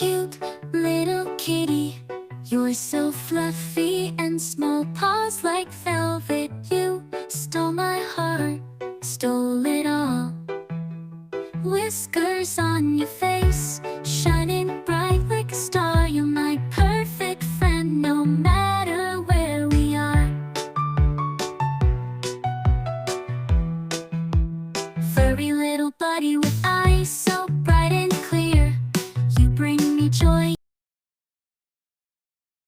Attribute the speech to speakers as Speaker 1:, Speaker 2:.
Speaker 1: cute little kitty. You're so fluffy and small paws like velvet. You stole my heart, stole it all. Whiskers on your face, shining bright like a star. You're my perfect friend, no matter where we are. Furry little